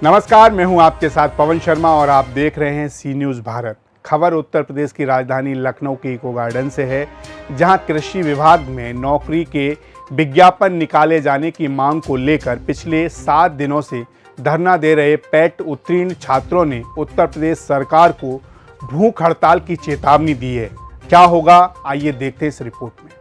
नमस्कार, मैं हूं आपके साथ पवन शर्मा और आप देख रहे हैं सी न्यूज़ भारत। खबर उत्तर प्रदेश की राजधानी लखनऊ के इको गार्डन से है, जहां कृषि विभाग में नौकरी के विज्ञापन निकाले जाने की मांग को लेकर पिछले 7 दिनों से धरना दे रहे पेट उत्तीर्ण छात्रों ने उत्तर प्रदेश सरकार को भूख हड़ताल की चेतावनी दी है। क्या होगा, आइए देखते हैं इस रिपोर्ट में।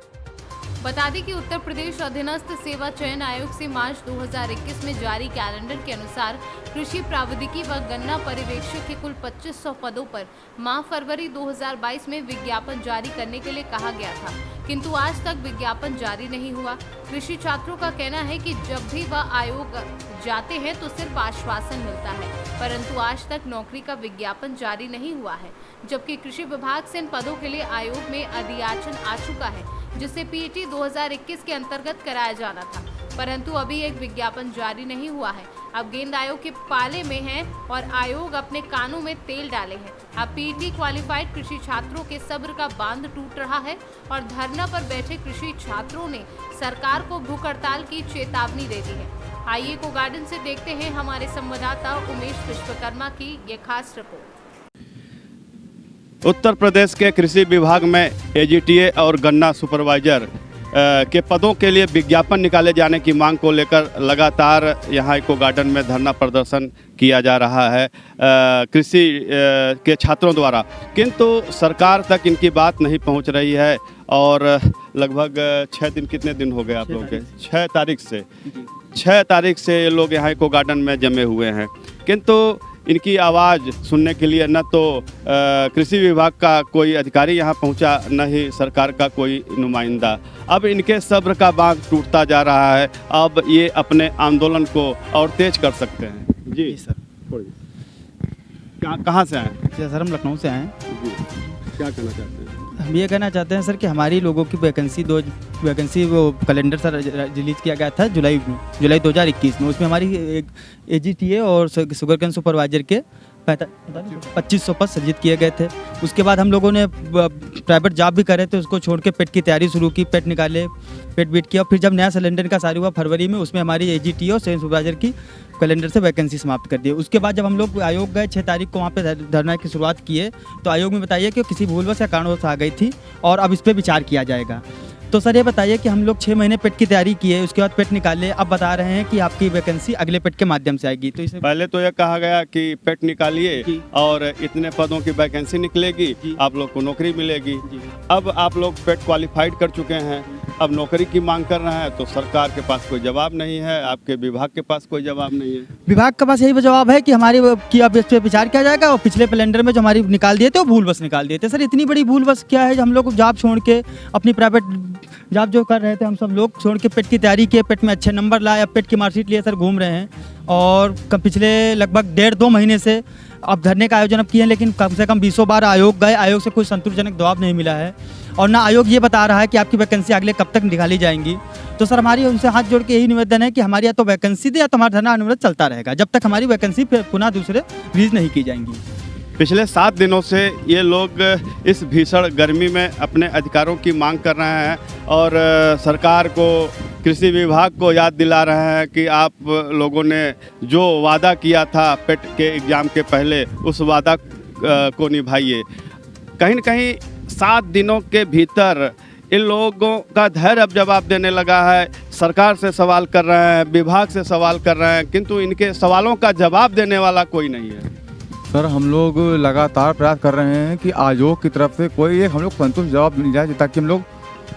बता दें कि उत्तर प्रदेश अधीनस्थ सेवा चयन आयोग से मार्च 2021 में जारी कैलेंडर के अनुसार कृषि प्रावैधिकी व गन्ना पर्यवेक्षक के कुल 2500 पदों पर माह फरवरी 2022 में विज्ञापन जारी करने के लिए कहा गया था, किंतु आज तक विज्ञापन जारी नहीं हुआ। कृषि छात्रों का कहना है कि जब भी वह आयोग जाते हैं तो सिर्फ आश्वासन मिलता है, परंतु आज तक नौकरी का विज्ञापन जारी नहीं हुआ है। जबकि कृषि विभाग से इन पदों के लिए आयोग में अधियाचन आ चुका है, जिसे पीईटी 2021 के अंतर्गत कराया जाना था, परंतु अभी एक विज्ञापन जारी नहीं हुआ है। अब गेंद आयोग के पाले में है और आयोग अपने कानों में तेल डाले हैं। अब पीईटी क्वालिफाइड कृषि छात्रों के सब्र का बांध टूट रहा है और धरना पर बैठे कृषि छात्रों ने सरकार को भूख हड़ताल की चेतावनी दे दी है। आइए को गार्डन से देखते हैं हमारे संवाददाता उमेश विश्वकर्मा की ये खास रिपोर्ट। उत्तर प्रदेश के कृषि विभाग में एजीटीए और गन्ना सुपरवाइजर के पदों के लिए विज्ञापन निकाले जाने की मांग को लेकर लगातार यहां इको गार्डन में धरना प्रदर्शन किया जा रहा है कृषि के छात्रों द्वारा, किंतु सरकार तक इनकी बात नहीं पहुंच रही है। और लगभग 6 दिन, कितने दिन हो गए आप लोगों के? 6 तारीख से ये लोग यहाँ इको गार्डन में जमे हुए हैं, किंतु इनकी आवाज़ सुनने के लिए न तो कृषि विभाग का कोई अधिकारी यहाँ पहुँचा, न ही सरकार का कोई नुमाइंदा। अब इनके सब्र का बांध टूटता जा रहा है। अब ये अपने आंदोलन को और तेज कर सकते हैं। जी सर, कहाँ से आए? सर हम लखनऊ से आए हैं। क्या कहना चाहते हैं? हम ये कहना चाहते हैं सर कि हमारी लोगों की वैकेंसी वो कैलेंडर सर रिलीज़ किया गया था जुलाई 2021 में। उसमें हमारी एजीटीए और शुगरकेन सुपरवाइजर के 2500 पद सृजित किए गए थे। उसके बाद हम लोगों ने प्राइवेट जॉब भी करे थे, उसको छोड़ के पेट की तैयारी शुरू की, पेट निकाले, पेट बीट किया। फिर जब नया सिलेंडर का सारी हुआ फरवरी में, उसमें हमारी एजीटीए और सुपरवाइजर की कैलेंडर से वैकेंसी समाप्त कर दी। उसके बाद जब हम लोग आयोग गए 6 तारीख को, वहाँ पे धरना की शुरुआत किए, तो आयोग में बताइए कि किसी भूलवश या कारणवश आ गई थी और अब इस पर विचार किया जाएगा। तो सर ये बताइए कि हम लोग 6 महीने पेट की तैयारी किए, उसके बाद पेट निकाले, अब बता रहे हैं कि आपकी वैकेंसी अगले पेट के माध्यम से आएगी। तो इसे पहले तो यह कहा गया कि पेट निकालिए और इतने पदों की वैकेंसी निकलेगी, आप लोग को नौकरी मिलेगी। अब आप लोग पेट क्वालिफाइड कर चुके हैं, अब नौकरी की मांग कर रहे हैं, तो सरकार के पास कोई जवाब नहीं है, आपके विभाग के पास कोई जवाब नहीं है। विभाग के पास यही जवाब है कि अब इस पर विचार किया जाएगा और पिछले कैलेंडर में जो हमारी निकाल दिए थे वो भूलवश निकाल दिए थे। सर इतनी बड़ी भूलवश क्या है? हम लोग जॉब छोड़ के अपनी प्राइवेट जॉब जो कर रहे थे, हम सब लोग छोड़ के पेट की तैयारी किए, पेट में अच्छे नंबर लाए, अब पेट की मार्कशीट लिए सर घूम रहे हैं। और पिछले लगभग 1.5-2 महीने से अब धरने का आयोजन अब किए हैं, लेकिन कम से कम 20 बार आयोग गए, आयोग से कोई संतोषजनक जवाब नहीं मिला है। और ना आयोग ये बता रहा है कि आपकी वैकेंसी अगले कब तक निकाली जाएंगी। तो सर हमारी उनसे हाथ जोड़ के यही निवेदन है कि हमारी या तो वैकेंसी दे या तो हमारा धरना अनिवार्य चलता रहेगा जब तक हमारी वैकेंसी पुनः दूसरे रिलीज नहीं की जाएंगी। पिछले 7 दिनों से ये लोग इस भीषण गर्मी में अपने अधिकारों की मांग कर रहे हैं और सरकार को, कृषि विभाग को याद दिला रहे हैं कि आप लोगों ने जो वादा किया था पेट के एग्ज़ाम के पहले, उस वादा को निभाइए। कहीं न कहीं 7 दिनों के भीतर इन लोगों का धैर्य अब जवाब देने लगा है। सरकार से सवाल कर रहे हैं, विभाग से सवाल कर रहे हैं, किंतु इनके सवालों का जवाब देने वाला कोई नहीं है। सर हम लोग लगातार प्रयास कर रहे हैं कि आयोग की तरफ से कोई एक हम लोग संतुष्ट जवाब मिल जाए, ताकि हम लोग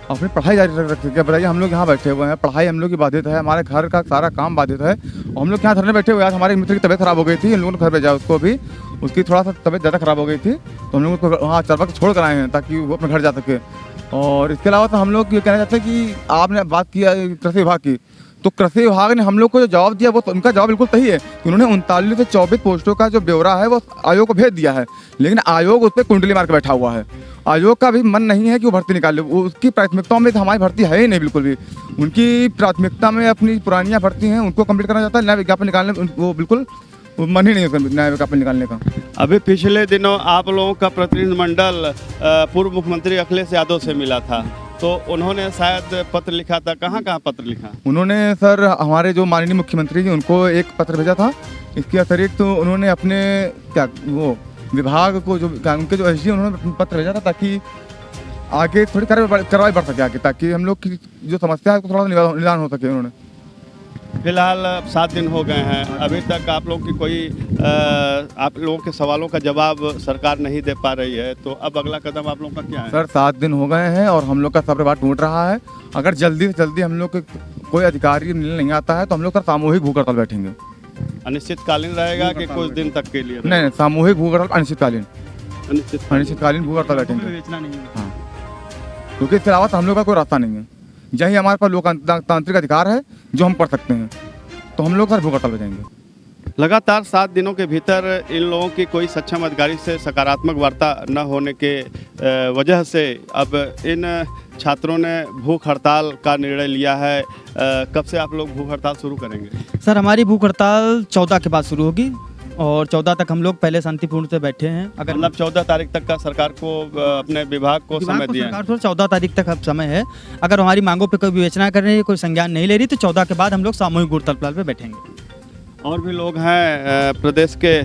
अपनी पढ़ाई जारी रख सकें। बताइए, हम लोग यहाँ बैठे हुए हैं, पढ़ाई हम लोग की बाधित है, हमारे घर का सारा काम बाधित है और हम लोग यहाँ धरने बैठे हुए हैं। हमारे मित्र की तबीयत खराब हो गई थी, इन लोगों ने घर भेजा उसको, भी उसकी थोड़ा सा तबीयत ज़्यादा खराब हो गई थी, तो हम लोग उसको वहाँ चरबा छोड़ कर आए हैं ताकि वो अपने घर जा सके। और इसके अलावा तो हम लोग ये कहना चाहते हैं कि आपने बात किया कृषि विभाग की, तो कृषि विभाग ने हम लोग को जो जवाब दिया वो तो उनका जवाब बिल्कुल सही है कि उन्होंने 39 से 24 पोस्टों का जो ब्यौरा है वो आयोग को भेज दिया है, लेकिन आयोग उस पर कुंडली मार के बैठा हुआ है। आयोग का भी मन नहीं है कि वो भर्ती निकाले, वो उसकी प्राथमिकताओं में तो हमारी भर्ती है ही नहीं बिल्कुल भी। उनकी प्राथमिकता में अपनी पुरानियाँ भर्ती हैं उनको कंप्लीट करना चाहता है, नया विज्ञापन निकालने वो बिल्कुल मन ही नहीं है नया विज्ञापन निकालने का। अभी पिछले दिनों आप लोगों का प्रतिनिधिमंडल पूर्व मुख्यमंत्री अखिलेश यादव से मिला था, तो उन्होंने शायद पत्र लिखा था। कहाँ पत्र लिखा? उन्होंने सर हमारे जो माननीय मुख्यमंत्री जी उनको एक पत्र भेजा था इसके अतिरिक्त तो उन्होंने अपने क्या वो विभाग को जो उनके जो एसडी उन्होंने पत्र भेजा था ताकि आगे थोड़ी कार्रवाई बढ़ सके आगे, ताकि हम लोग की जो समस्या है थोड़ा निदान हो सके। उन्होंने फिलहाल 7 दिन हो गए हैं, अभी तक आप लोग की कोई आप लोगों के सवालों का जवाब सरकार नहीं दे पा रही है, तो अब अगला कदम आप लोग का क्या है? सर 7 दिन हो गए हैं और हम लोग का सब्र बात टूट रहा है। अगर जल्दी से जल्दी हम लोग के कोई अधिकारी मिलने नहीं आता है तो हम लोग सर सामूहिक भूख हड़ताल बैठेंगे। अनिश्चितकालीन रहेगा कि कुछ दिन तक के लिए? नहीं, सामूहिक भूख हड़ताल अनिश्चितकालीन भूख हड़ताल बैठेंगे। विवेचना नहीं है। हाँ, क्योंकि इसके अलावा हम लोग का कोई रास्ता नहीं है। यही हमारे पास लोकतांत्रिक अधिकार है जो हम कर सकते हैं, तो हम लोग सर भूख हड़ताल बैठेंगे। लगातार 7 दिनों के भीतर इन लोगों की कोई सक्षम अधिकारी से सकारात्मक वार्ता न होने के वजह से अब इन छात्रों ने भूख हड़ताल का निर्णय लिया है। कब से आप लोग भूख हड़ताल शुरू करेंगे? सर हमारी भूख हड़ताल 14 के बाद शुरू होगी और 14 तक हम लोग पहले शांतिपूर्ण से बैठे हैं। अगर मतलब 14 तारीख तक का सरकार को अपने विभाग को समय दिया है। सरकार को 14 तारीख तक अब समय है। अगर हमारी मांगों पे कोई विवेचना कर रही है, कोई संज्ञान नहीं ले रही, तो 14 के बाद हम लोग सामूहिक भूख हड़ताल पे बैठेंगे। और भी लोग हैं, प्रदेश के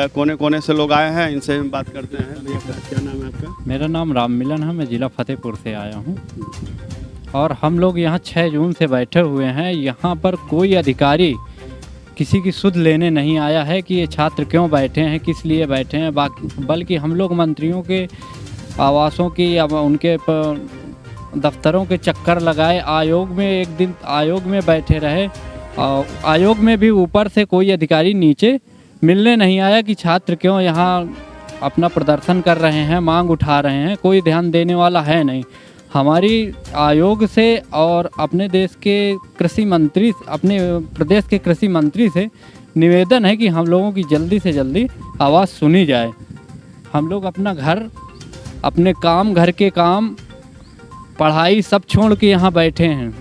कोने कोने से लोग आए हैं, इनसे हम बात करते हैं। भैया क्या नाम है आपका? मेरा नाम राम मिलन है, मैं ज़िला फतेहपुर से आया हूँ और हम लोग यहाँ 6 जून से बैठे हुए हैं। यहाँ पर कोई अधिकारी किसी की सुध लेने नहीं आया है कि ये छात्र क्यों बैठे हैं, किस लिए बैठे हैं, बल्कि हम लोग मंत्रियों के आवासों की या उनके दफ्तरों के चक्कर लगाए। आयोग में एक दिन आयोग में बैठे रहे, आयोग में भी ऊपर से कोई अधिकारी नीचे मिलने नहीं आया कि छात्र क्यों यहाँ अपना प्रदर्शन कर रहे हैं, मांग उठा रहे हैं। कोई ध्यान देने वाला है नहीं। हमारी आयोग से और अपने देश के कृषि मंत्री, अपने प्रदेश के कृषि मंत्री से निवेदन है कि हम लोगों की जल्दी से जल्दी आवाज़ सुनी जाए। हम लोग अपना घर, अपने काम, घर के काम, पढ़ाई सब छोड़ के यहाँ बैठे हैं।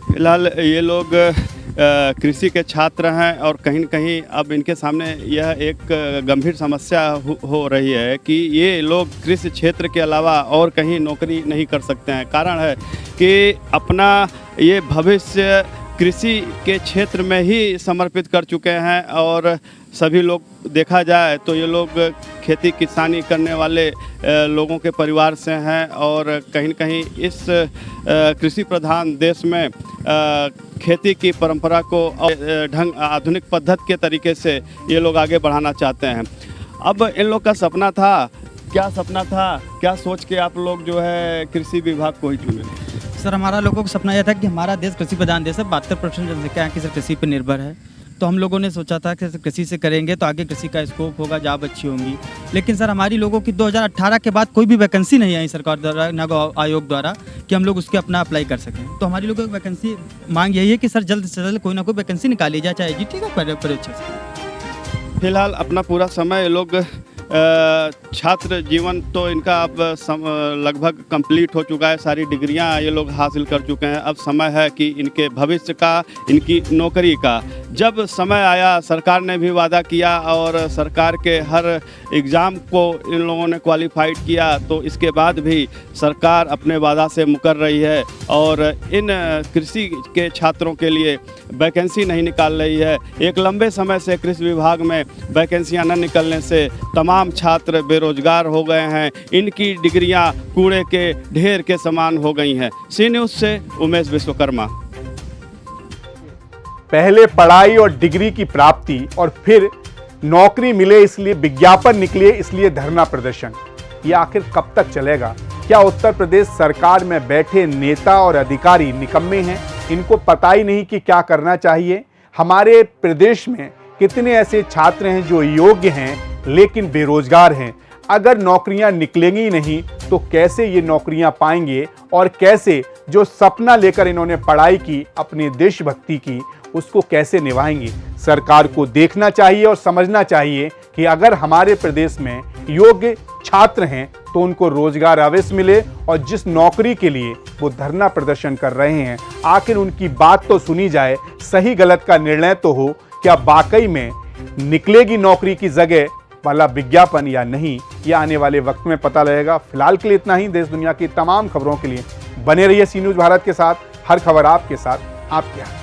फिलहाल ये लोग कृषि के छात्र हैं और कहीं न कहीं अब इनके सामने यह एक गंभीर समस्या हो रही है कि ये लोग कृषि क्षेत्र के अलावा और कहीं नौकरी नहीं कर सकते हैं। कारण है कि अपना ये भविष्य कृषि के क्षेत्र में ही समर्पित कर चुके हैं और सभी लोग देखा जाए तो ये लोग खेती किसानी करने वाले लोगों के परिवार से हैं और कहीं न कहीं इस कृषि प्रधान देश में खेती की परंपरा को ढंग आधुनिक पद्धति के तरीके से ये लोग आगे बढ़ाना चाहते हैं। अब इन लोग का सपना था, क्या सपना था, क्या सोच के आप लोग जो है कृषि विभाग को ही चुने? सर हमारा लोगों का सपना यह था कि हमारा देश कृषि प्रधान देश है। 72% जनसंख्या यहाँ की सर कृषि पर निर्भर है। तो हम लोगों ने सोचा था कि कृषि से करेंगे तो आगे कृषि का स्कोप होगा, जॉब अच्छी होंगी। लेकिन सर हमारी लोगों की 2018 के बाद कोई भी वैकेंसी नहीं आई सरकार द्वारा, न आयोग द्वारा, कि हम लोग उसके अपना अप्लाई कर सकें। तो हमारी लोगों की वैकेंसी मांग यही है कि सर जल्द से जल्द कोई ना कोई वैकेंसी निकाली जाए, चाहे IGT का परीक्षा से। फिलहाल अपना पूरा समय लोग छात्र जीवन तो इनका अब लगभग कंप्लीट हो चुका है, सारी डिग्रियां ये लोग हासिल कर चुके हैं। अब समय है कि इनके भविष्य का, इनकी नौकरी का। जब समय आया, सरकार ने भी वादा किया और सरकार के हर एग्ज़ाम को इन लोगों ने क्वालिफाइड किया, तो इसके बाद भी सरकार अपने वादा से मुकर रही है और इन कृषि के छात्रों के लिए वैकेंसी नहीं निकाल रही है। एक लंबे समय से कृषि विभाग में वैकेंसियां न निकलने से तमाम छात्र बेरोजगार हो गए हैं। इनकी डिग्रियां कूड़े के ढेर के समान हो गई हैं। सी न्यूज़ से उमेश विश्वकर्मा। पहले पढ़ाई और डिग्री की प्राप्ति और फिर नौकरी मिले इसलिए विज्ञापन निकले, इसलिए धरना प्रदर्शन। ये आखिर कब तक चलेगा? क्या उत्तर प्रदेश सरकार में बैठे नेता और अधिकारी निकम्मे हैं? इनको पता ही नहीं कि क्या करना चाहिए? हमारे प्रदेश में कितने ऐसे छात्र हैं जो योग्य हैं लेकिन बेरोजगार हैं? अगर नौकरियां निकलेंगी नहीं तो कैसे ये नौकरियां पाएंगे और कैसे जो सपना लेकर इन्होंने पढ़ाई की, अपने देशभक्ति की, उसको कैसे निभाएंगे? सरकार को देखना चाहिए और समझना चाहिए कि अगर हमारे प्रदेश में योग्य छात्र हैं तो उनको रोजगार अवश्य मिले और जिस नौकरी के लिए वो धरना प्रदर्शन कर रहे हैं आखिर उनकी बात तो सुनी जाए, सही गलत का निर्णय तो हो। क्या वाकई में निकलेगी नौकरी की जगह वाला विज्ञापन या नहीं, ये आने वाले वक्त में पता लगेगा। फिलहाल के लिए इतना ही। देश दुनिया की तमाम खबरों के लिए बने रहिए सी न्यूज़ भारत के साथ। हर खबर आपके साथ, आपके हाथ।